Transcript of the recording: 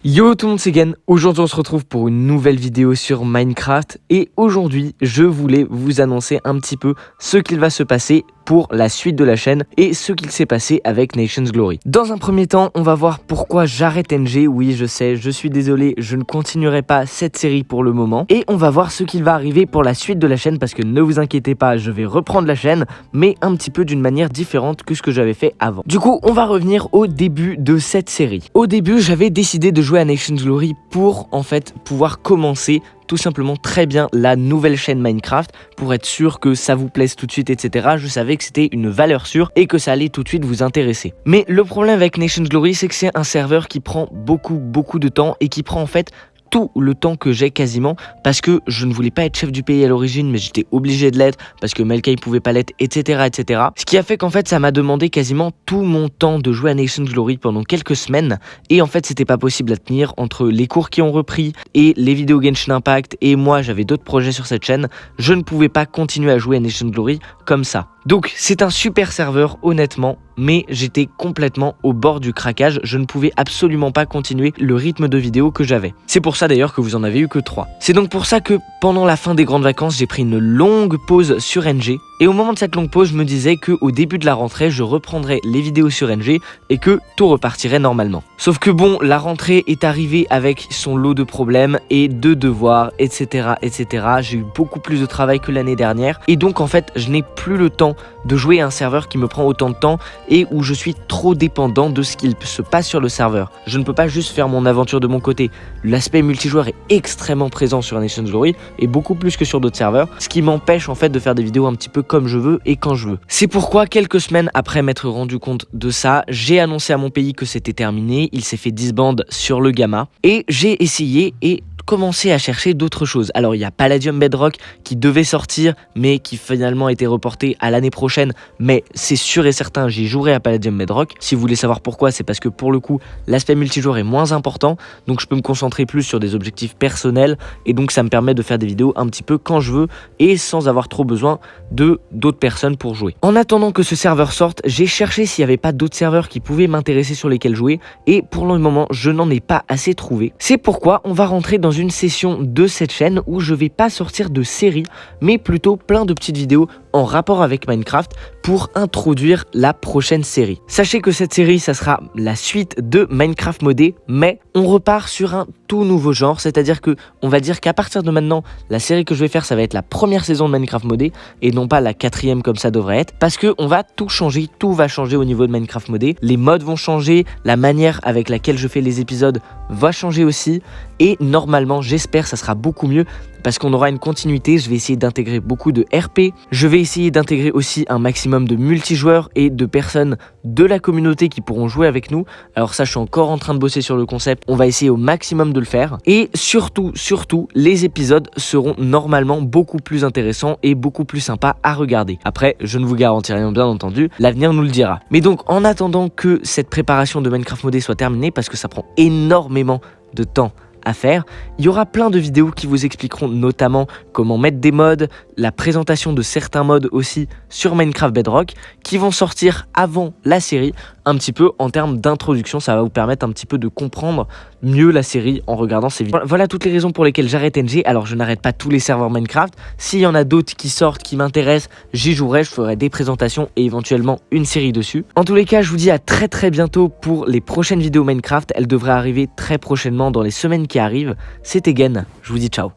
Yo tout le monde, c'est Gen. Aujourd'hui on se retrouve pour une nouvelle vidéo sur Minecraft et aujourd'hui je voulais vous annoncer un petit peu ce qu'il va se passer pour la suite de la chaîne et ce qu'il s'est passé avec Nations Glory. Dans un premier temps, on va voir pourquoi j'arrête NG. Oui, je sais, je suis désolé, je ne continuerai pas cette série pour le moment. Et on va voir ce qu'il va arriver pour la suite de la chaîne parce que ne vous inquiétez pas, je vais reprendre la chaîne, mais un petit peu d'une manière différente que ce que j'avais fait avant. Du coup, on va revenir au début de cette série. Au début, j'avais décidé de jouer à Nations Glory pour en fait pouvoir commencer tout simplement très bien la nouvelle chaîne Minecraft pour être sûr que ça vous plaise tout de suite, etc. Je savais que c'était une valeur sûre et que ça allait tout de suite vous intéresser. Mais le problème avec Nations Glory, c'est que c'est un serveur qui prend beaucoup de temps et qui prend en fait tout le temps que j'ai quasiment parce que je ne voulais pas être chef du pays à l'origine mais j'étais obligé de l'être parce que Melkay pouvait pas l'être, etc. Ce qui a fait qu'en fait ça m'a demandé quasiment tout mon temps de jouer à Nations Glory pendant quelques semaines et en fait c'était pas possible à tenir entre les cours qui ont repris et les vidéos Genshin Impact et moi j'avais d'autres projets sur cette chaîne. Je ne pouvais pas continuer à jouer à Nations Glory comme ça. Donc c'est un super serveur honnêtement, mais j'étais complètement au bord du craquage, je ne pouvais absolument pas continuer le rythme de vidéo que j'avais. C'est pour ça d'ailleurs que vous en avez eu que 3. C'est donc pour ça que pendant la fin des grandes vacances, j'ai pris une longue pause sur NG. Et au moment de cette longue pause, je me disais qu'au début de la rentrée, je reprendrais les vidéos sur NG et que tout repartirait normalement. Sauf que bon, la rentrée est arrivée avec son lot de problèmes et de devoirs, etc. J'ai eu beaucoup plus de travail que l'année dernière et donc en fait, je n'ai plus le temps de jouer à un serveur qui me prend autant de temps et où je suis trop dépendant de ce qu'il se passe sur le serveur. Je ne peux pas juste faire mon aventure de mon côté. L'aspect multijoueur est extrêmement présent sur Nations Glory et beaucoup plus que sur d'autres serveurs, ce qui m'empêche en fait de faire des vidéos un petit peu comme je veux et quand je veux. C'est pourquoi quelques semaines après m'être rendu compte de ça, j'ai annoncé à mon pays que c'était terminé, il s'est fait disband sur le Gamma et j'ai essayé et commencer à chercher d'autres choses. Alors il y a Palladium Bedrock qui devait sortir mais qui finalement a été reporté à l'année prochaine, mais c'est sûr et certain j'y jouerai à Palladium Bedrock. Si vous voulez savoir pourquoi, c'est parce que pour le coup l'aspect multijoueur est moins important, donc je peux me concentrer plus sur des objectifs personnels et donc ça me permet de faire des vidéos un petit peu quand je veux et sans avoir trop besoin de d'autres personnes pour jouer. En attendant que ce serveur sorte, j'ai cherché s'il n'y avait pas d'autres serveurs qui pouvaient m'intéresser sur lesquels jouer et pour le moment je n'en ai pas assez trouvé. C'est pourquoi on va rentrer dans une session de cette chaîne où je vais pas sortir de série mais plutôt plein de petites vidéos en rapport avec Minecraft pour introduire la prochaine série. Sachez que cette série ça sera la suite de Minecraft modé mais on repart sur un tout nouveau genre, c'est-à-dire que on va dire qu'à partir de maintenant la série que je vais faire ça va être la première saison de Minecraft modé et non pas la 4e comme ça devrait être parce que on va tout changer, tout va changer au niveau de Minecraft modé, les modes vont changer, la manière avec laquelle je fais les épisodes va changer aussi et normalement j'espère ça sera beaucoup mieux parce qu'on aura une continuité. Je vais essayer d'intégrer beaucoup de RP, je vais essayer d'intégrer aussi un maximum de multijoueurs et de personnes de la communauté qui pourront jouer avec nous. Alors ça je suis encore en train de bosser sur le concept, on va essayer au maximum de le faire et surtout les épisodes seront normalement beaucoup plus intéressants et beaucoup plus sympas à regarder. Après je ne vous garantis rien bien entendu, l'avenir nous le dira. Mais donc en attendant que cette préparation de Minecraft modé soit terminée parce que ça prend énormément de temps à faire, il y aura plein de vidéos qui vous expliqueront notamment comment mettre des mods, la présentation de certains mods aussi sur Minecraft Bedrock qui vont sortir avant la série un petit peu en termes d'introduction. Ça va vous permettre un petit peu de comprendre mieux la série en regardant ces vidéos. Voilà toutes les raisons pour lesquelles j'arrête NG. Alors je n'arrête pas tous les serveurs Minecraft, s'il y en a d'autres qui sortent, qui m'intéressent, j'y jouerai, je ferai des présentations et éventuellement une série dessus. En tous les cas je vous dis à très bientôt pour les prochaines vidéos Minecraft, elles devraient arriver très prochainement dans les semaines qui arrivent. C'était Gen, je vous dis ciao.